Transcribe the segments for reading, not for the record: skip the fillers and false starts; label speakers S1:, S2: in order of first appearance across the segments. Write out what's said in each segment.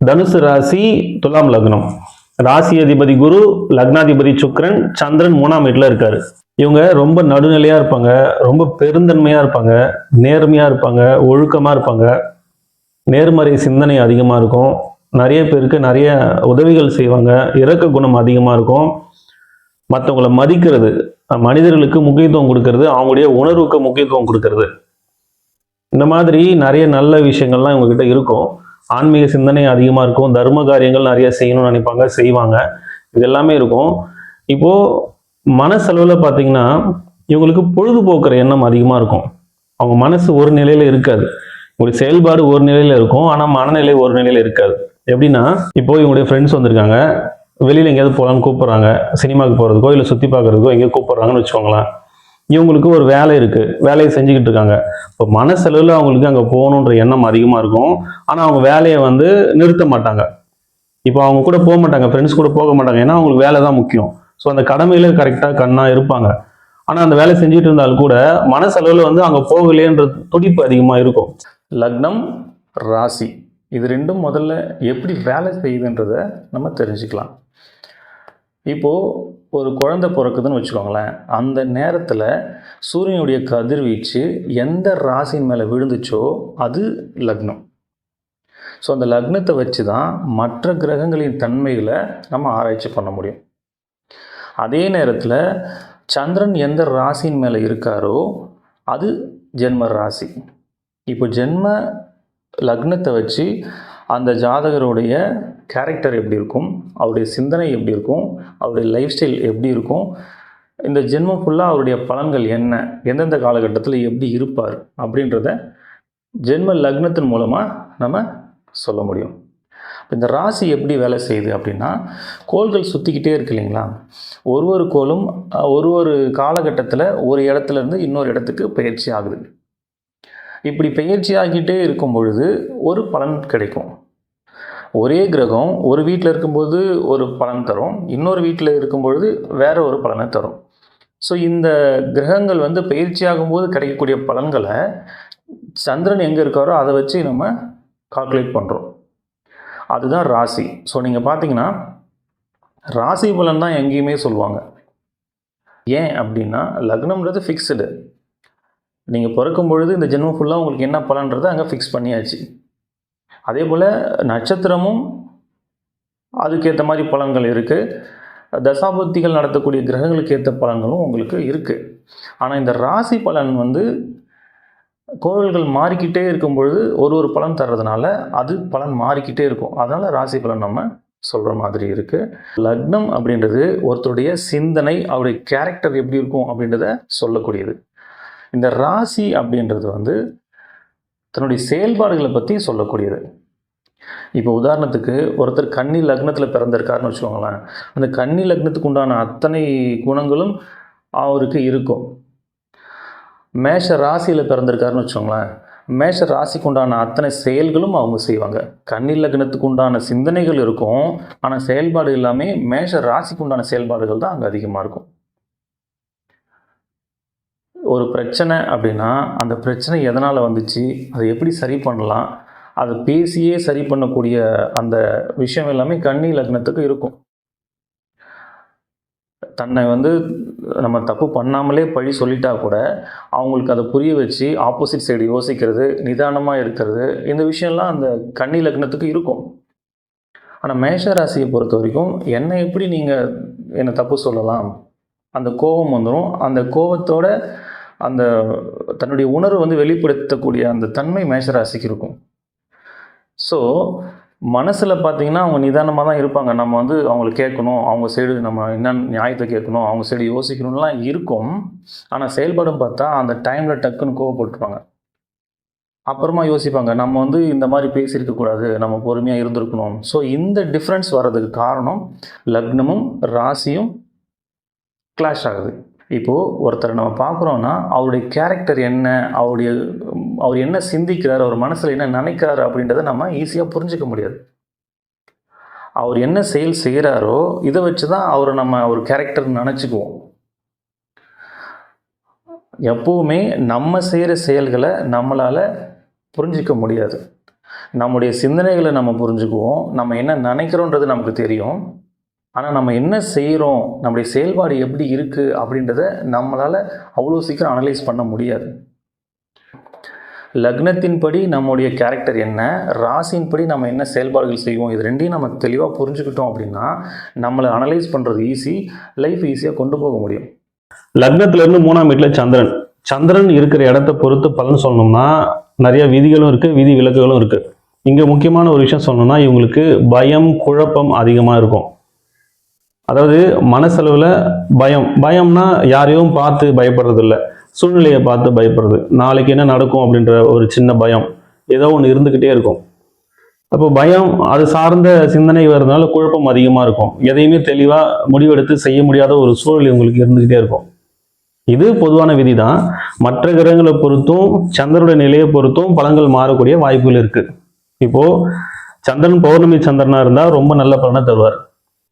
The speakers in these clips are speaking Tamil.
S1: தனுசு ராசி, துலாம் லக்னம். ராசி அதிபதி குரு, லக்னாதிபதி சுக்கிரன், சந்திரன் 3ஆம் வீட்டில் இருக்காரு. இவங்க ரொம்ப நடுநிலையா இருப்பாங்க, ரொம்ப பெருந்தன்மையா இருப்பாங்க, நேர்மையா இருப்பாங்க, ஒழுக்கமா இருப்பாங்க, நேர்மறை சிந்தனை அதிகமா இருக்கும். நிறைய பேருக்கு நிறைய உதவிகள் செய்வாங்க, இரக்க குணம் அதிகமா இருக்கும். மற்றவங்களை மதிக்கிறது, மனிதர்களுக்கு முக்கியத்துவம் கொடுக்கறது, அவங்களுடைய உணர்வுக்கு முக்கியத்துவம் கொடுக்கறது, இந்த மாதிரி நிறைய நல்ல விஷயங்கள்லாம் இவங்ககிட்ட இருக்கும். ஆன்மீக சிந்தனை அதிகமாக இருக்கும், தர்ம காரியங்கள் நிறைய செய்யணும்னு நினைப்பாங்க, செய்வாங்க. இது எல்லாமே இருக்கும். இப்போ மனசளவில் பார்த்தீங்கன்னா இவங்களுக்கு பொழுதுபோக்குற எண்ணம் அதிகமாக இருக்கும். அவங்க மனசு ஒரு நிலையில இருக்காது, உங்களுடைய செயல்பாடு ஒரு நிலையில இருக்கும், ஆனால் மனநிலை ஒரு நிலையில இருக்காது. எப்படின்னா, இப்போ இவங்களுடைய ஃப்ரெண்ட்ஸ் வந்திருக்காங்க, வெளியில் எங்கேயாவது போகலான்னு கூப்பிட்றாங்க, சினிமாவுக்கு போகிறதுக்கோ இல்லை சுற்றி பார்க்குறதுக்கோ எங்கேயோ கூப்பிட்றாங்கன்னு வச்சுக்கோங்களேன். இவங்களுக்கு ஒரு வேலை இருக்குது, வேலையை செஞ்சுக்கிட்டு இருக்காங்க. இப்போ மனசளவில் அவங்களுக்கு அங்கே போகணுன்ற எண்ணம் அதிகமாக இருக்கும், ஆனால் அவங்க வேலையை நிறுத்த மாட்டாங்க. இப்போ அவங்க கூட போக மாட்டாங்க, ஃப்ரெண்ட்ஸ் கூட போக மாட்டாங்க, ஏன்னா அவங்களுக்கு வேலை தான் முக்கியம். ஸோ அந்த கடமையில கரெக்டாக கண்ணா இருப்பாங்க. ஆனால் அந்த வேலை செஞ்சுட்டு இருந்தாலும் கூட மனசளவில் அங்கே போகலையன்ற துடிப்பு அதிகமாக இருக்கும். லக்னம், ராசி இது ரெண்டும் முதல்ல எப்படி வேலை செய்யுதுன்றதை நம்ம தெரிஞ்சுக்கலாம். இப்போது ஒரு குழந்தை பிறக்குதுன்னு வச்சுக்கோங்களேன், அந்த நேரத்தில் சூரியனுடைய கதிர்வீச்சு எந்த ராசியின் மேலே விழுந்துச்சோ அது லக்னம். ஸோ அந்த லக்னத்தை வச்சு தான் மற்ற கிரகங்களின் தன்மைகளை நம்ம ஆராய்ச்சி பண்ண முடியும். அதே நேரத்தில் சந்திரன் எந்த ராசியின் மேலே இருக்காரோ அது ஜென்ம ராசி. இப்போ ஜென்ம லக்னத்தை வச்சு அந்த ஜாதகருடைய கேரக்டர் எப்படி இருக்கும், அவருடைய சிந்தனை எப்படி இருக்கும், அவருடைய லைஃப் ஸ்டைல் எப்படி இருக்கும், இந்த ஜென்மம் ஃபுல்லாக அவருடைய பலன்கள் என்ன, எந்தெந்த காலகட்டத்தில் எப்படி இருப்பார் அப்படின்றத ஜென்ம லக்னத்தின் மூலமாக நம்ம சொல்ல முடியும். இந்த ராசி எப்படி வேலை செய்யுது அப்படின்னா, கோள்கள் சுற்றிக்கிட்டே இருக்கு இல்லைங்களா, ஒரு கோளும் ஒரு காலகட்டத்தில் ஒரு இடத்துலேருந்து இன்னொரு இடத்துக்கு பயிற்சி ஆகுது. இப்படி பயிற்சி ஆகிட்டே இருக்கும் பொழுது ஒரு பலன் கிடைக்கும். ஒரே கிரகம் ஒரு வீட்டில் இருக்கும்போது ஒரு பலன் தரும், இன்னொரு வீட்டில் இருக்கும்பொழுது வேற ஒரு பலனை தரும். ஸோ இந்த கிரகங்கள் பயிற்சி ஆகும்போது கிடைக்கக்கூடிய பலன்களை சந்திரன் எங்கே இருக்காரோ அதை வச்சு நம்ம கால்குலேட் பண்ணுறோம். அதுதான் ராசி. ஸோ நீங்கள் பார்த்தீங்கன்னா ராசி பலன் தான் எங்கேயுமே சொல்லுவாங்க. ஏன் அப்படின்னா, லக்னம்ன்றது ஃபிக்ஸ்டு. நீங்கள் பிறக்கும் பொழுது இந்த ஜென்மம் ஃபுல்லாக உங்களுக்கு என்ன பலன்றதை அங்கே ஃபிக்ஸ் பண்ணியாச்சு. அதே போல் நட்சத்திரமும் அதுக்கேற்ற மாதிரி பலன்கள் இருக்குது, தசாபுத்திகள் நடத்தக்கூடிய கிரகங்களுக்கு ஏற்ற பலன்களும் உங்களுக்கு இருக்குது. ஆனால் இந்த ராசி பலன் கோள்கள் மாறிக்கிட்டே இருக்கும் பொழுது ஒரு பலன் தர்றதுனால அது பலன் மாறிக்கிட்டே இருக்கும். அதனால் ராசி பலன் நம்ம சொல்கிற மாதிரி இருக்குது. லக்னம் அப்படின்றது ஒருத்தருடைய சிந்தனை, அவருடைய கேரக்டர் எப்படி இருக்கும் அப்படின்றத சொல்லக்கூடியது. இந்த ராசி அப்படின்றது தன்னுடைய செயல்பாடுகளை பற்றி சொல்லக்கூடியது. இப்போ உதாரணத்துக்கு ஒருத்தர் கன்னி லக்னத்தில் பிறந்திருக்காருன்னு வச்சுக்கோங்களேன், அந்த கன்னி லக்னத்துக்கு உண்டான அத்தனை குணங்களும் அவருக்கு இருக்கும். மேஷ ராசியில் பிறந்திருக்காருன்னு வச்சுக்கோங்களேன், மேஷ ராசிக்கு உண்டான அத்தனை செயல்களும் அவங்க செய்வாங்க. கன்னி லக்னத்துக்கு உண்டான சிந்தனைகள் இருக்கும், ஆனால் செயல்பாடு எல்லாமே மேஷ ராசிக்கு உண்டான செயல்பாடுகள் தான் அங்கே அதிகமாக இருக்கும். ஒரு பிரச்சனை அப்படின்னா அந்த பிரச்சனை எதனால் வந்துச்சு, அதை எப்படி சரி பண்ணலாம், அதை பேசியே சரி பண்ணக்கூடிய அந்த விஷயம் எல்லாமே கன்னி லக்னத்துக்கு இருக்கும். தன்னை நம்ம தப்பு பண்ணாமலே பழி சொல்லிட்டா கூட அவங்களுக்கு அதை புரிய வச்சு ஆப்போசிட் சைடு யோசிக்கிறது, நிதானமாக இருக்கிறது, இந்த விஷயம்லாம் அந்த கன்னி லக்னத்துக்கு இருக்கும். ஆனால் மேஷ ராசியை பொறுத்த வரைக்கும் என்னை எப்படி நீங்கள் என்னை தப்பு சொல்லலாம், அந்த கோபம் வந்துடும். அந்த கோபத்தோட அந்த தன்னுடைய உணர்வு வெளிப்படுத்தக்கூடிய அந்த தன்மை மேஷராசிக்கு இருக்கும். ஸோ மனசில் பார்த்திங்கன்னா அவங்க நிதானமாக தான் இருப்பாங்க. நம்ம அவங்கள கேட்கணும், அவங்க சைடு நம்ம என்ன நியாயத்தை கேட்கணும், அவங்க சைடு யோசிக்கணும்லாம் இருக்கும். ஆனால் செயல்படும் பார்த்தா அந்த டைமில் டக்குன்னு கோவப்பட்டுருப்பாங்க. அப்புறமா யோசிப்பாங்க, நம்ம இந்த மாதிரி பேசியிருக்கக்கூடாது, நம்ம பொறுமையாக இருந்திருக்கணும். ஸோ இந்த டிஃப்ரென்ஸ் வர்றதுக்கு காரணம் லக்னமும் ராசியும் கிளாஷ் ஆகுது. இப்போது ஒருத்தரை நம்ம பார்க்குறோன்னா அவருடைய கேரக்டர் என்ன, அவர் என்ன சிந்திக்கிறார், அவர் மனசில் என்ன நினைக்கிறாரு அப்படின்றத நம்ம ஈஸியாக புரிஞ்சிக்க முடியாது. அவர் என்ன செயல் செய்கிறாரோ இதை வச்சு தான் நம்ம ஒரு கேரக்டர் நினச்சிக்குவோம். எப்போவுமே நம்ம செய்கிற செயல்களை நம்மளால் புரிஞ்சிக்க முடியாது.
S2: நம்முடைய சிந்தனைகளை நம்ம புரிஞ்சுக்குவோம், நம்ம என்ன நினைக்கிறோன்றது நமக்கு தெரியும். ஆனால் நம்ம என்ன செய்கிறோம், நம்முடைய செயல்பாடு எப்படி இருக்குது அப்படின்றத நம்மளால் அவ்வளோ சீக்கிரம் அனலைஸ் பண்ண முடியாது. லக்னத்தின்படி நம்முடைய கேரக்டர் என்ன, ராசியின்படி நம்ம என்ன செயல்பாடுகள் செய்வோம், இது ரெண்டையும் நம்ம தெளிவாக புரிஞ்சுக்கிட்டோம் அப்படின்னா நம்மளை அனலைஸ் பண்ணுறது ஈஸி, லைஃப் ஈஸியாக கொண்டு போக முடியும்.
S1: லக்னத்திலிருந்து 3ஆம் வீட்டில் சந்திரன். சந்திரன் இருக்கிற இடத்த பொறுத்து பலன் சொல்லணும்னா நிறைய விதிகளும் இருக்குது, விதி விலக்குகளும் இருக்குது. இங்கே முக்கியமான ஒரு விஷயம் சொல்லணும்னா இவங்களுக்கு பயம், குழப்பம் அதிகமாக இருக்கும். அதாவது மனசளவில் பயம்னா யாரையும் பார்த்து பயப்படுறது இல்லை, சூழ்நிலையை பார்த்து பயப்படுறது. நாளைக்கு என்ன நடக்கும் அப்படின்ற ஒரு சின்ன பயம் ஏதோ ஒன்று இருந்துக்கிட்டே இருக்கும். அப்போ பயம் அது சார்ந்த சிந்தனை வர்றதுனால குழப்பம் அதிகமாக இருக்கும். எதையுமே தெளிவாக முடிவெடுத்து செய்ய முடியாத ஒரு சூழல் உங்களுக்கு இருந்துக்கிட்டே இருக்கும். இது பொதுவான விதி தான். மற்ற கிரகங்களை பொறுத்தும் சந்திரனுடைய நிலையை பொறுத்தும் பலன்கள் மாறக்கூடிய வாய்ப்புகள் இருக்குது. இப்போது சந்திரன் பௌர்ணமி சந்திரனாக இருந்தால் ரொம்ப நல்ல பலனை தருவார்.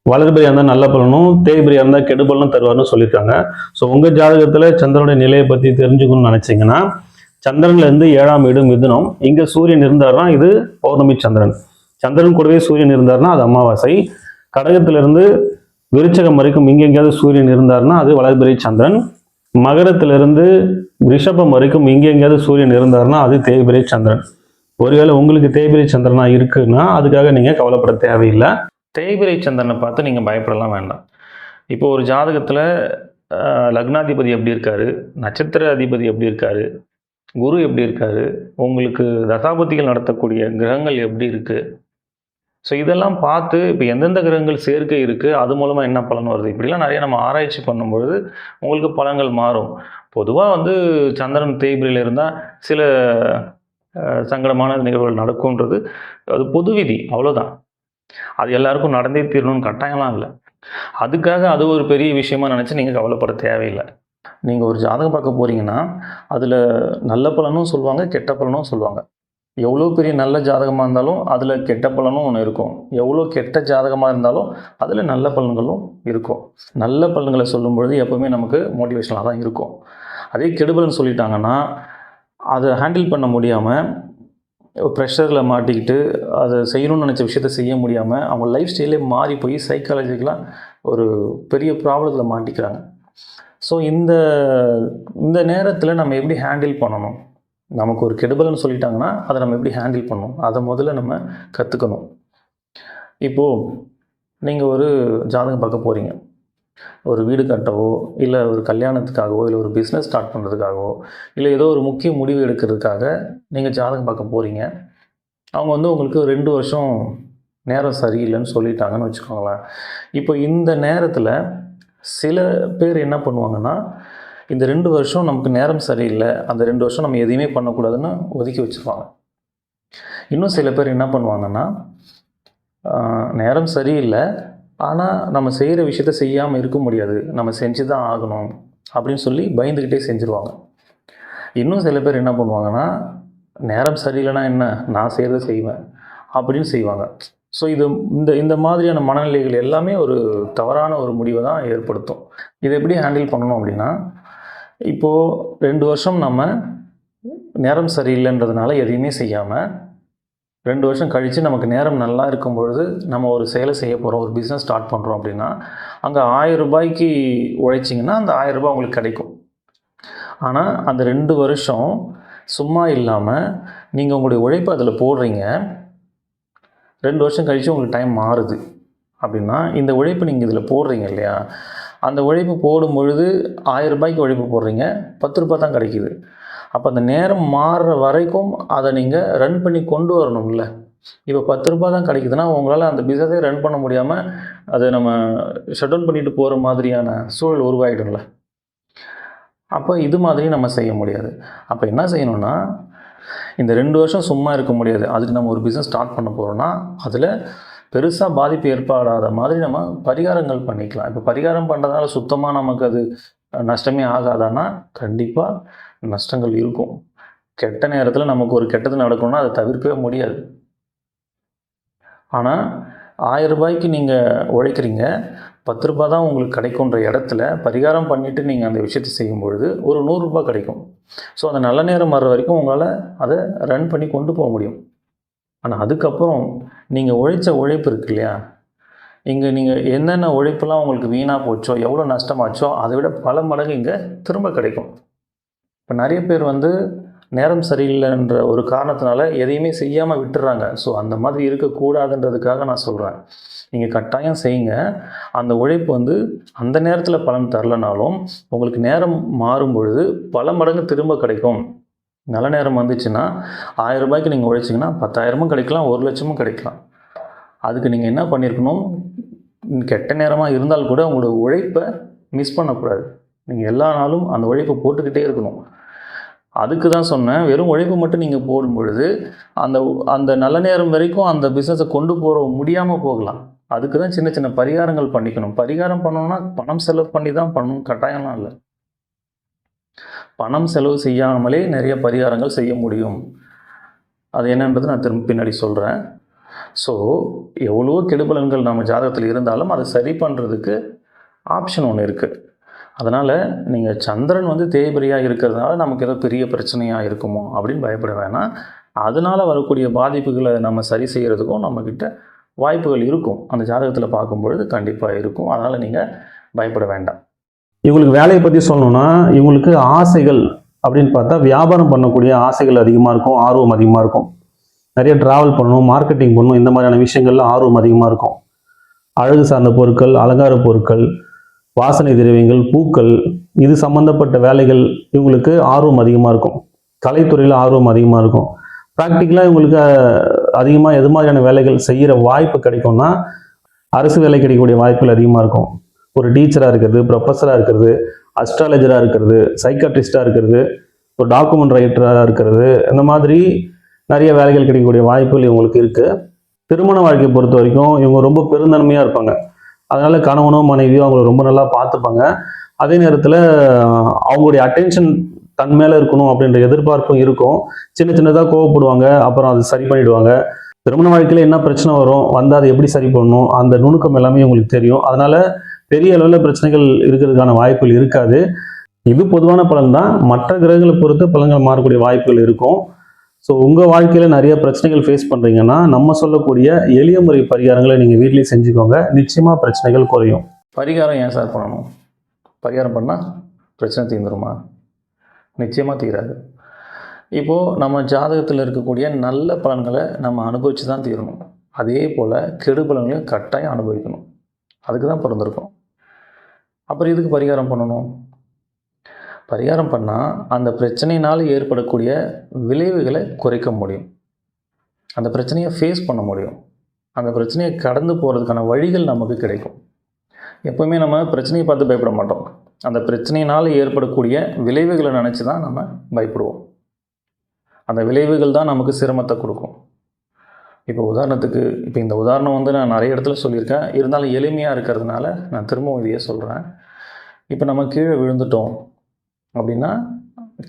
S1: வளர்பிரியாக இருந்தால் நல்ல பலனும், தேய்பிரியாக இருந்தால் கெடு பலனும் தருவார்னு சொல்லியிருக்காங்க. ஸோ உங்கள் ஜாதகத்தில் சந்திரனுடைய நிலையை பற்றி தெரிஞ்சுக்கணும்னு நினச்சிங்கன்னா சந்திரன்லேருந்து 7ஆம் வீடு மிதுனம், இங்கே சூரியன் இருந்தார்னா இது பௌர்ணமி சந்திரன். சந்திரன் கூடவே சூரியன் இருந்தார்னா அது அமாவாசை. கடகத்திலிருந்து விருச்சகம் வரைக்கும் இங்கே எங்கேயாவது சூரியன் இருந்தார்னா அது வளர்பிறை சந்திரன். மகரத்திலிருந்து ரிஷபம் வரைக்கும் இங்கே எங்கேயாவது சூரியன் இருந்தார்னா அது தேய்பிரை சந்திரன். ஒருவேளை உங்களுக்கு தேய்பிரை சந்திரனா இருக்குன்னா அதுக்காக நீங்கள் கவலைப்பட தேவையில்லை.
S2: தேய்பிரை சந்திரனை பார்த்து நீங்கள் பயப்படலாம் வேண்டாம். இப்போ ஒரு ஜாதகத்தில் லக்னாதிபதி எப்படி இருக்காரு, நட்சத்திர அதிபதி எப்படி இருக்காரு, குரு எப்படி இருக்காரு, உங்களுக்கு தசாபதிகள் நடத்தக்கூடிய கிரகங்கள் எப்படி இருக்குது, ஸோ இதெல்லாம் பார்த்து இப்போ எந்தெந்த கிரகங்கள் சேர்க்கை இருக்குது, அது மூலமாக என்ன பலன் வருது, இப்படிலாம் நிறைய நம்ம ஆராய்ச்சி பண்ணும்பொழுது உங்களுக்கு பலன்கள் மாறும். பொதுவாக சந்திரன் தேய்பிரையில் இருந்தால் சில சங்கடமான நிகழ்வுகள் நடக்கும்ன்றது அது பொது விதி, அவ்வளோதான். அது எல்லாருக்கும் நடந்தே தீரணும்னு கட்டாயம்லாம் இல்லை. அதுக்காக அது ஒரு பெரிய விஷயமா நினச்சி நீங்கள் கவலைப்பட தேவையில்லை. நீங்கள் ஒரு ஜாதகம் பார்க்க போகிறீங்கன்னா அதில் நல்ல பலனும் சொல்லுவாங்க, கெட்ட பலனும் சொல்லுவாங்க. எவ்வளோ பெரிய நல்ல ஜாதகமாக இருந்தாலும் அதில் கெட்ட பலனும் ஒன்று இருக்கும், எவ்வளோ கெட்ட ஜாதகமாக இருந்தாலும் அதில் நல்ல பலன்களும் இருக்கும். நல்ல பலன்களை சொல்லும்பொழுது எப்போவுமே நமக்கு மோட்டிவேஷனாக தான் இருக்கும். அதே கெடுபலன் சொல்லிட்டாங்கன்னா அதை ஹேண்டில் பண்ண முடியாமல் ப்ரெஷரில் மாட்டிக்கிட்டு அதை செய்யணும்னு நினச்ச விஷயத்த செய்ய முடியாமல் அவங்க லைஃப் ஸ்டைலே மாறி போய் சைக்காலஜிக்கலாக ஒரு பெரிய ப்ராப்ளத்தில் மாட்டிக்கிறாங்க. ஸோ இந்த நேரத்தில் நம்ம எப்படி ஹேண்டில் பண்ணணும், நமக்கு ஒரு கெடுபலன்னு சொல்லிட்டாங்கன்னா அதை நம்ம எப்படி ஹேண்டில் பண்ணணும், அதை முதல்ல நம்ம கற்றுக்கணும். இப்போது நீங்கள் ஒரு ஜாதகம் பார்க்க போகிறீங்க, ஒரு வீடு கட்டவோ இல்லை ஒரு கல்யாணத்துக்காகவோ இல்லை ஒரு பிஸ்னஸ் ஸ்டார்ட் பண்ணுறதுக்காகவோ இல்லை ஏதோ ஒரு முக்கிய முடிவு எடுக்கிறதுக்காக நீங்கள் ஜாதகம் பார்க்க போகிறீங்க. அவங்க உங்களுக்கு 2 வருஷம் நேரம் சரியில்லைன்னு சொல்லிட்டாங்கன்னு வச்சுக்கோங்களேன். இப்போ இந்த நேரத்தில் சில பேர் என்ன பண்ணுவாங்கன்னா இந்த 2 வருஷம் நமக்கு நேரம் சரியில்லை, அந்த 2 வருஷம் நம்ம எதையுமே பண்ணக்கூடாதுன்னு ஒதுக்கி வச்சுருவாங்க. இன்னும் சில பேர் என்ன பண்ணுவாங்கன்னா நேரம் சரியில்லை ஆனால் நம்ம செய்கிற விஷயத்த செய்யாமல் இருக்க முடியாது, நம்ம செஞ்சு தான் ஆகணும் அப்படின்னு சொல்லி பயந்துக்கிட்டே செஞ்சுருவாங்க. இன்னும் சில பேர் என்ன பண்ணுவாங்கன்னா நேரம் சரியில்லைன்னா என்ன, நான் செய்கிறத செய்வேன் அப்படின்னு செய்வாங்க. ஸோ இந்த மாதிரியான மனநிலைகள் எல்லாமே ஒரு தவறான ஒரு முடிவை தான் ஏற்படுத்தும். இதை எப்படி ஹேண்டில் பண்ணணும் அப்படின்னா, இப்போது 2 வருஷம் நம்ம நேரம் சரியில்லைன்றதுனால எதையுமே செய்யாமல் 2 வருஷம் கழித்து நமக்கு நேரம் நல்லா இருக்கும் பொழுது நம்ம ஒரு செயலை செய்ய போகிறோம், ஒரு பிஸ்னஸ் ஸ்டார்ட் பண்ணுறோம் அப்படின்னா அங்கே 1000 ரூபாய்க்கு உழைச்சிங்கன்னா அந்த 1000 ரூபாய் உங்களுக்கு கிடைக்கும். ஆனால் அந்த 2 வருஷம் சும்மா இல்லாமல் நீங்கள் உங்களுடைய உழைப்பு அதில் போடுறீங்க, 2 வருஷம் கழித்து உங்களுக்கு டைம் மாறுது அப்படின்னா இந்த உழைப்பு நீங்கள் இதில் போடுறீங்க இல்லையா, அந்த உழைப்பு போடும் பொழுது 1000 ரூபாய்க்கு உழைப்பு போடுறீங்க, 10 ரூபாய் தான் கிடைக்கிது. அப்போ அந்த நேரம் மாறுற வரைக்கும் அதை நீங்கள் ரன் பண்ணி கொண்டு வரணும்ல. இப்போ 10 ரூபாய் தான் கிடைக்குதுன்னா உங்களால் அந்த பிஸ்னஸே ரன் பண்ண முடியாமல் அதை நம்ம ஷட் டவுன் பண்ணிட்டு போகிற மாதிரியான சூழல் உருவாகிடும்ல. அப்போ இது மாதிரி நம்ம செய்ய முடியாது. அப்போ என்ன செய்யணும்னா, இந்த 2 வருஷம் சும்மா இருக்க முடியாது, அதுக்கு நம்ம ஒரு பிஸ்னஸ் ஸ்டார்ட் பண்ண போகிறோன்னா அதில் பெருசாக பாதிப்பு ஏற்படாத மாதிரி நம்ம பரிகாரங்கள் பண்ணிக்கலாம். இப்போ பரிகாரம் பண்ணுறதுனால சுத்தமாக நமக்கு அது நஷ்டமே ஆகாதான்னா கண்டிப்பாக நஷ்டங்கள் இருக்கும். கெட்ட நேரத்தில் நமக்கு ஒரு கெட்டது நடக்கணும்னா அதை தவிர்க்கவே முடியாது. ஆனால் 1000 ரூபாய்க்கு நீங்கள் உழைக்கிறீங்க, 10 ரூபாய் தான் உங்களுக்கு கிடைக்குன்ற இடத்துல பரிகாரம் பண்ணிவிட்டு நீங்கள் அந்த விஷயத்தை செய்யும்பொழுது ஒரு 100 ரூபாய் கிடைக்கும். ஸோ அந்த நல்ல நேரம் வர்ற வரைக்கும் உங்களால் அதை ரன் பண்ணி கொண்டு போக முடியும். ஆனால் அதுக்கப்புறம் நீங்கள் உழைச்ச உழைப்பு இருக்கு இல்லையா, இங்கே நீங்கள் என்னென்ன உழைப்பெல்லாம் உங்களுக்கு வீணாக போச்சோ, எவ்வளோ நஷ்டமாச்சோ அதை விட பல மடங்கு இங்கே திரும்ப கிடைக்கும். இப்போ நிறைய பேர் நேரம் சரியில்லைன்ற ஒரு காரணத்தினால எதையுமே செய்யாமல் விட்டுறாங்க. ஸோ அந்த மாதிரி இருக்கக்கூடாதுன்றதுக்காக நான் சொல்கிறேன், நீங்கள் கட்டாயம் செய்யுங்க. அந்த உழைப்பு அந்த நேரத்தில் பலன் தரலனாலும் உங்களுக்கு நேரம் மாறும் பொழுது பல மடங்கு திரும்ப கிடைக்கும். நல்ல நேரம் வந்துச்சுன்னா 1000 ரூபாய்க்கு நீங்கள் உழைச்சிங்கன்னா 10,000 கிடைக்கலாம், 1,00,000 கிடைக்கலாம். அதுக்கு நீங்கள் என்ன பண்ணியிருக்கணும், கெட்ட நேரமாக இருந்தால் கூட உங்களோட உழைப்பை மிஸ் பண்ணக்கூடாது. நீங்கள் எல்லா நாளும் அந்த உழைப்பை போட்டுக்கிட்டே இருக்கணும். அதுக்கு தான் சொன்னேன், வெறும் உழைப்பு மட்டும் நீங்கள் போடும் பொழுது அந்த அந்த நல்ல நேரம் வரைக்கும் அந்த பிஸ்னஸை கொண்டு போக முடியாமல் போகலாம். அதுக்கு தான் சின்ன சின்ன பரிகாரங்கள் பண்ணிக்கணும். பரிகாரம் பண்ணணும்னா பணம் செலவு பண்ணி தான் பண்ணணும், கட்டாயம்லாம் இல்லை. பணம் செலவு செய்யாமலே நிறைய பரிகாரங்கள் செய்ய முடியும். அது என்னன்றது நான் திரும்ப பின்னாடி சொல்கிறேன். ஸோ எவ்வளோ கெடுபலன்கள் நம்ம ஜாதகத்தில் இருந்தாலும் அதை சரி பண்ணுறதுக்கு ஆப்ஷன் ஒன்று இருக்குது. அதனால் நீங்கள் சந்திரன் தேய்பிரியாக இருக்கிறதுனால நமக்கு ஏதோ பெரிய பிரச்சனையாக இருக்குமோ அப்படின்னு பயப்பட வேணாம். அதனால் வரக்கூடிய பாதிப்புகளை நம்ம சரி செய்கிறதுக்கும் நம்மக்கிட்ட வாய்ப்புகள் இருக்கும். அந்த ஜாதகத்தில் பார்க்கும்பொழுது கண்டிப்பாக இருக்கும். அதனால் நீங்கள் பயப்பட வேண்டாம்.
S1: இவங்களுக்கு வேலையை பற்றி சொல்லணும்னா, இவங்களுக்கு ஆசைகள் அப்படின்னு பார்த்தா வியாபாரம் பண்ணக்கூடிய ஆசைகள் அதிகமாக இருக்கும், ஆர்வம் அதிகமாக இருக்கும். நிறைய ட்ராவல் பண்ணணும், மார்க்கெட்டிங் பண்ணணும், இந்த மாதிரியான விஷயங்கள்ல ஆர்வம் அதிகமாக இருக்கும். அழகு சார்ந்த பொருட்கள், அலங்கார பொருட்கள், வாசனை திரவியங்கள், பூக்கள், இது சம்மந்தப்பட்ட வேலைகள் இவங்களுக்கு ஆர்வம் அதிகமாக இருக்கும். கலைத்துறையில் ஆர்வம் அதிகமாக இருக்கும். ப்ராக்டிக்கலாக இவங்களுக்கு அதிகமாக எது மாதிரியான வேலைகள் செய்கிற வாய்ப்பு கிடைக்கும்னா, அரசு வேலை கிடைக்கக்கூடிய வாய்ப்புகள் அதிகமாக இருக்கும். ஒரு டீச்சராக இருக்கிறது, ப்ரொஃபஸராக இருக்கிறது, அஸ்ட்ராலஜராக இருக்கிறது, சைக்காட்ரிஸ்டாக இருக்கிறது, ஒரு டாக்குமெண்ட் ரைட்டராக இருக்கிறது, இந்த மாதிரி நிறைய வேலைகள் கிடைக்கக்கூடிய வாய்ப்புகள் இவங்களுக்கு இருக்குது. திருமண வாழ்க்கையை பொறுத்த வரைக்கும் இவங்க ரொம்ப பெருந்தன்மையாக இருப்பாங்க. அதனால கணவனோ மனைவியோ அவங்களை ரொம்ப நல்லா பார்த்துப்பாங்க. அதே நேரத்தில் அவங்களுடைய அட்டென்ஷன் தன் மேலே இருக்கணும் அப்படின்ற எதிர்பார்ப்பும் இருக்கும். சின்ன சின்னதாக கோவப்படுவாங்க, அப்புறம் அது சரி பண்ணிடுவாங்க. திருமண வாழ்க்கையில் என்ன பிரச்சனை வந்தால் அதை எப்படி சரி பண்ணணும், அந்த நுணுக்கம் எல்லாமே உங்களுக்கு தெரியும். அதனால பெரிய அளவில் பிரச்சனைகள் இருக்கிறதுக்கான வாய்ப்புகள் இருக்காது. இது பொதுவான பலன் தான். மற்ற கிரகங்களை பொறுத்து பலன்கள் மாறக்கூடிய வாய்ப்புகள் இருக்கும். ஸோ உங்கள் வாழ்க்கையில் நிறைய பிரச்சனைகள் ஃபேஸ் பண்ணுறீங்கன்னா, நம்ம சொல்லக்கூடிய எளிய முறை பரிகாரங்களை நீங்கள் வீட்டிலேயே செஞ்சுக்கோங்க. நிச்சயமாக பிரச்சனைகள் குறையும்.
S2: பரிகாரம் ஏன் சார் பண்ணணும்? பரிகாரம் பண்ணால் பிரச்சனை தீர்ந்துருமா? நிச்சயமாக தீராது. இப்போது நம்ம ஜாதகத்தில் இருக்கக்கூடிய நல்ல பலன்களை நம்ம அனுபவித்து தான் தீரணும். அதே போல் கெடு பலன்களையும் கட்டாயம் அனுபவிக்கணும். அதுக்கு தான் பிறந்திருக்கோம். அப்புறம் எதுக்கு பரிகாரம் பண்ணணும்? பரிகாரம் பண்ணால் அந்த பிரச்சனையினால் ஏற்படக்கூடிய விளைவுகளை குறைக்க முடியும். அந்த பிரச்சனையை ஃபேஸ் பண்ண முடியும். அந்த பிரச்சனையை கடந்து போகிறதுக்கான வழிகள் நமக்கு கிடைக்கும். எப்போவுமே நம்ம பிரச்சனையை பார்த்து பயப்பட மாட்டோம். அந்த பிரச்சனையினால் ஏற்படக்கூடிய விளைவுகளை நினச்சி தான் நம்ம பயப்படுவோம். அந்த விளைவுகள் தான் நமக்கு சிரமத்தை கொடுக்கும். இப்போ உதாரணத்துக்கு, இந்த உதாரணம் நான் நிறைய இடத்துல சொல்லியிருக்கேன். இருந்தாலும் எளிமையாக இருக்கிறதுனால நான் திரும்பவும் இதையே சொல்கிறேன். இப்போ நம்ம கீழே விழுந்துட்டோம் அப்படின்னா,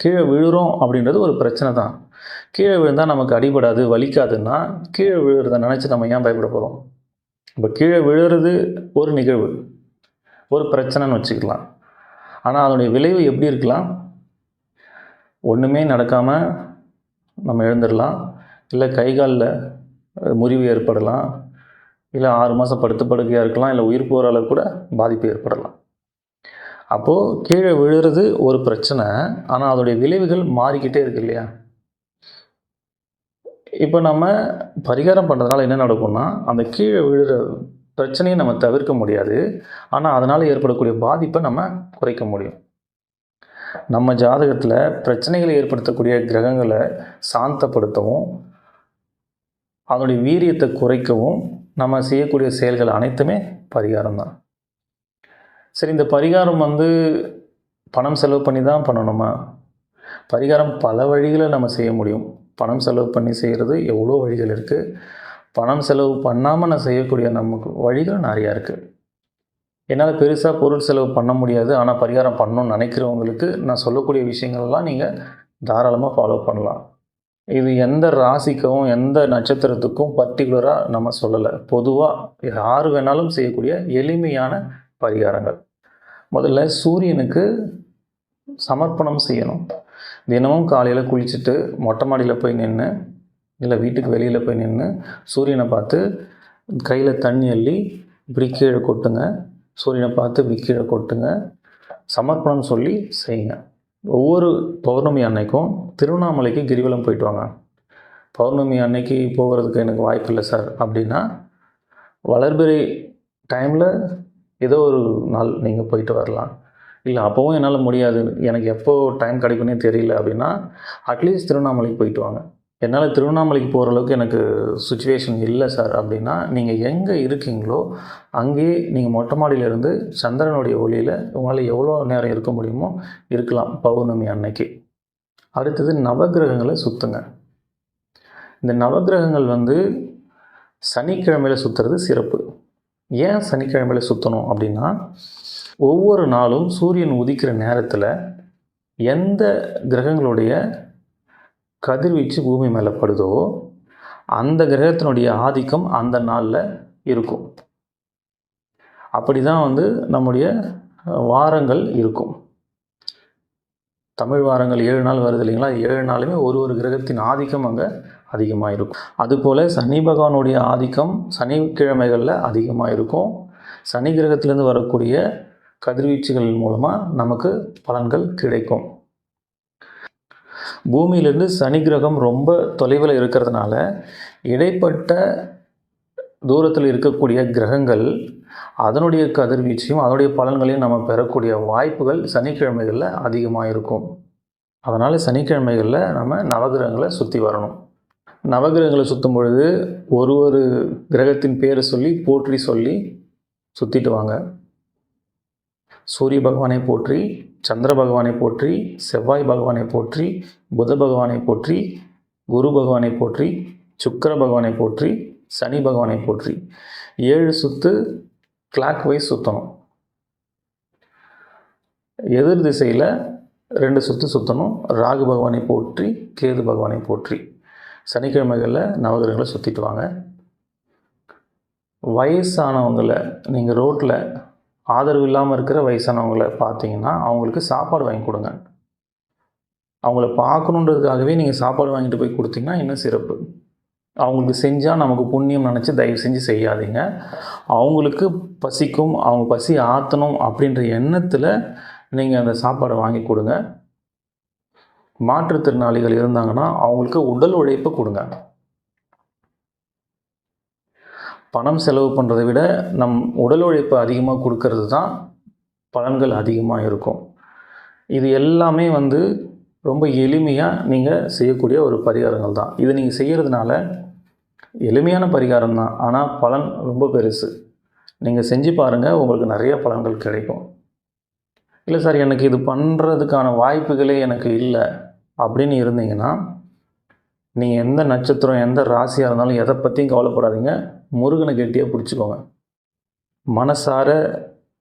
S2: கீழே விழுறோம் அப்படின்றது ஒரு பிரச்சனை தான். கீழே விழுந்தால் நமக்கு அடிபடாது, வலிக்காதுன்னா கீழே விழுறதை நினச்சி நம்ம ஏன் பயப்பட போகிறோம்? இப்போ கீழே விழுறது ஒரு நிகழ்வு, ஒரு பிரச்சனைன்னு வச்சுக்கலாம். ஆனால் அதனுடைய விளைவு எப்படி இருக்கலாம்? ஒன்றுமே நடக்காமல் நம்ம எழுந்துடலாம், இல்லை கை காலில் முறிவு ஏற்படலாம், இல்லை 6 மாதம் படுத்து படுக்கையாக இருக்கலாம், இல்லை உயிர் போகிற அளவு கூட பாதிப்பு ஏற்படலாம். அப்போது கீழே விழுறது ஒரு பிரச்சனை, ஆனால் அதோடைய விளைவுகள் மாறிக்கிட்டே இருக்கு இல்லையா? இப்போ நம்ம பரிகாரம் பண்ணுறதுனால என்ன நடக்கும்னா, அந்த கீழே விழுற பிரச்சனையை நம்ம தவிர்க்க முடியாது, ஆனால் அதனால் ஏற்படக்கூடிய பாதிப்பை நம்ம குறைக்க முடியும். நம்ம ஜாதகத்தில் பிரச்சனைகளை ஏற்படுத்தக்கூடிய கிரகங்களை சாந்தப்படுத்தவும், அதனுடைய வீரியத்தை குறைக்கவும் நம்ம செய்யக்கூடிய செயல்கள் அனைத்துமே பரிகாரம் தான். சரி, இந்த பரிகாரம் பணம் செலவு பண்ணி தான் பண்ணணுமா? பரிகாரம் பல வழிகளை நம்ம செய்ய முடியும். பணம் செலவு பண்ணி செய்கிறது எவ்வளோ வழிகள் இருக்குது. பணம் செலவு பண்ணாமல் நான் செய்யக்கூடிய நமக்கு வழிகள் நிறையா இருக்குது. என்னால் பெருசாக பொருள் செலவு பண்ண முடியாது, ஆனால் பரிகாரம் பண்ணணும்னு நினைக்கிறவங்களுக்கு நான் சொல்லக்கூடிய விஷயங்கள்லாம் நீங்கள் தாராளமாக ஃபாலோ பண்ணலாம். இது எந்த ராசிக்கும் எந்த நட்சத்திரத்துக்கும் பர்டிகுலராக நம்ம சொல்லலை. பொதுவாக யார் வேணாலும் செய்யக்கூடிய எளிமையான பரிகாரங்கள். முதல்ல சூரியனுக்கு சமர்ப்பணம் செய்யணும். தினமும் காலையில் குளிச்சுட்டு மொட்டை மாடியில் போய் நின்று இல்லை வீட்டுக்கு வெளியில் போய் நின்று சூரியனை பார்த்து கையில் தண்ணி அள்ளி இப்படி கீழே கொட்டுங்க, சூரியனை பார்த்து இப்படி கீழே கொட்டுங்க, சமர்ப்பணம் சொல்லி செய்யுங்க. ஒவ்வொரு பௌர்ணமி அன்னைக்கும் திருவண்ணாமலைக்கு கிரிவலம் போயிட்டு வாங்க. பௌர்ணமி அன்னைக்கு போகிறதுக்கு எனக்கு வாய்ப்பு இல்லை சார் அப்படின்னா, வளர்பிறை டைமில் ஏதோ ஒரு நாள் நீங்கள் போயிட்டு வரலாம். இல்லை அப்போவும் என்னால் முடியாது, எனக்கு எப்போ டைம் கிடைக்குன்னே தெரியல அப்படின்னா, அட்லீஸ்ட் திருவண்ணாமலைக்கு போயிட்டு வாங்க. என்னால் திருவண்ணாமலைக்கு போகிற அளவுக்கு எனக்கு சுச்சுவேஷன் இல்லை சார் அப்படின்னா, நீங்கள் எங்கே இருக்கீங்களோ அங்கேயே நீங்கள் மொட்டை மாடியிலேருந்து சந்திரனுடைய ஒளியில் உங்களால் எவ்வளோ நேரம் இருக்க முடியுமோ இருக்கலாம் பௌர்ணமி அன்னைக்கு. அடுத்தது நவகிரகங்களை சுற்றுங்க. இந்த நவகிரகங்கள் சனிக்கிழமையில் சுற்றுறது சிறப்பு. ஏன் சனிக்கிழமையில் சுற்றணும் அப்படின்னா, ஒவ்வொரு நாளும் சூரியன் உதிக்கிற நேரத்தில் எந்த கிரகங்களுடைய கதிர்வீச்சு பூமி மேலே படுதோ அந்த கிரகத்தினுடைய ஆதிக்கம் அந்த நாளில் இருக்கும். அப்படி தான் நம்முடைய வாரங்கள் இருக்கும். தமிழ் வாரங்கள் 7 நாள் வருது இல்லைங்களா, 7 நாளுமே ஒரு கிரகத்தின் ஆதிக்கம் அங்கே அதிகமாக இருக்கும். அதுபோல் சனி பகவானுடைய ஆதிக்கம் சனிக்கிழமைகளில் அதிகமாக இருக்கும். சனி கிரகத்திலேருந்து வரக்கூடிய கதிர்வீச்சுகள் மூலமாக நமக்கு பலன்கள் கிடைக்கும். பூமியிலிருந்து சனி கிரகம் ரொம்ப தொலைவில் இருக்கிறதுனால இடைப்பட்ட தூரத்தில் இருக்கக்கூடிய கிரகங்கள் அதனுடைய கதிர்வீச்சையும் அதனுடைய பலன்களையும் நம்ம பெறக்கூடிய வாய்ப்புகள் சனிக்கிழமைகளில் அதிகமாக இருக்கும். அதனால் சனிக்கிழமைகளில் நம்ம நவகிரகங்களை சுற்றி வரணும். நவகிரகங்களை சுற்றும் பொழுது ஒரு கிரகத்தின் பேரை சொல்லி போற்றி சொல்லி சுற்றிட்டு வாங்க. சூரிய பகவானை போற்றி, சந்திர பகவானை போற்றி, செவ்வாய் பகவானை போற்றி, புத பகவானை போற்றி, குரு பகவானை போற்றி, சுக்கிர பகவானை போற்றி, சனி பகவானை போற்றி 7 சுற்று கிளாக் வைஸ் சுற்றணும். எதிர் திசையில் 2 சுற்று சுற்றணும். ராகு பகவானை போற்றி, கேது பகவானை போற்றி சனிக்கிழமைகளில் நவகிரகங்களை சுற்றிட்டு வாங்க. வயசானவங்களை நீங்கள் ரோட்டில் ஆதரவு இல்லாமல் இருக்கிற வயசானவங்களை பார்த்தீங்கன்னா அவங்களுக்கு சாப்பாடு வாங்கி கொடுங்க. அவங்கள பார்க்கணுன்றதுக்காகவே நீங்கள் சாப்பாடு வாங்கிட்டு போய் கொடுத்தீங்கன்னா இன்னும் சிறப்பு. அவங்களுக்கு செஞ்சால் நமக்கு புண்ணியம் நினச்சி தயவு செஞ்சு செய்யாதீங்க. அவங்களுக்கு பசிக்கும், அவங்க பசி ஆற்றணும் அப்படின்ற எண்ணத்தில் நீங்கள் அந்த சாப்பாடை வாங்கி கொடுங்க. மாற்றுத்திறனாளிகள் இருந்தாங்கன்னா அவங்களுக்கு உடல் உழைப்பு கொடுங்க. பணம் செலவு பண்ணுறதை விட நம் உடல் உழைப்பு அதிகமாக கொடுக்கறது தான் பலன்கள் அதிகமாக இருக்கும். இது எல்லாமே ரொம்ப எளிமையாக நீங்கள் செய்யக்கூடிய ஒரு பரிகாரங்கள் தான். இதை நீங்கள் செய்கிறதுனால எளிமையான பரிகாரம் தான், ஆனால் பலன் ரொம்ப பெருசு. நீங்கள் செஞ்சு பாருங்கள், உங்களுக்கு நிறைய பலன்கள் கிடைக்கும். இல்லை சார் எனக்கு இது பண்ணுறதுக்கான வாய்ப்புகளே எனக்கு இல்லை அப்படின்னு இருந்தீங்கன்னா, நீங்கள் எந்த நட்சத்திரம் எந்த ராசியாக இருந்தாலும் எதை பற்றியும் கவலைப்படாதீங்க. முருகனை கெட்டியாக பிடிச்சிக்கோங்க.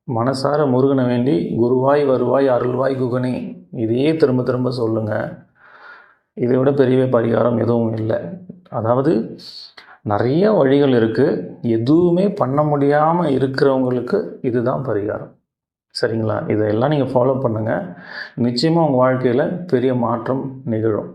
S2: மனசார முருகனை வேண்டி குருவாய் வருவாய் அருள்வாய் குகனே இதையே திரும்ப திரும்ப சொல்லுங்கள். இதை விட பெரிய பரிகாரம் எதுவும் இல்லை. அதாவது நிறைய வழிகள் இருக்குது. எதுவுமே பண்ண முடியாமல் இருக்கிறவங்களுக்கு இதுதான் பரிகாரம். சரிங்களா? இதையெல்லாம் நீங்கள் ஃபாலோ பண்ணுங்கள். நிச்சயமாக உங்கள் வாழ்க்கையில் பெரிய மாற்றம் நிகழும்.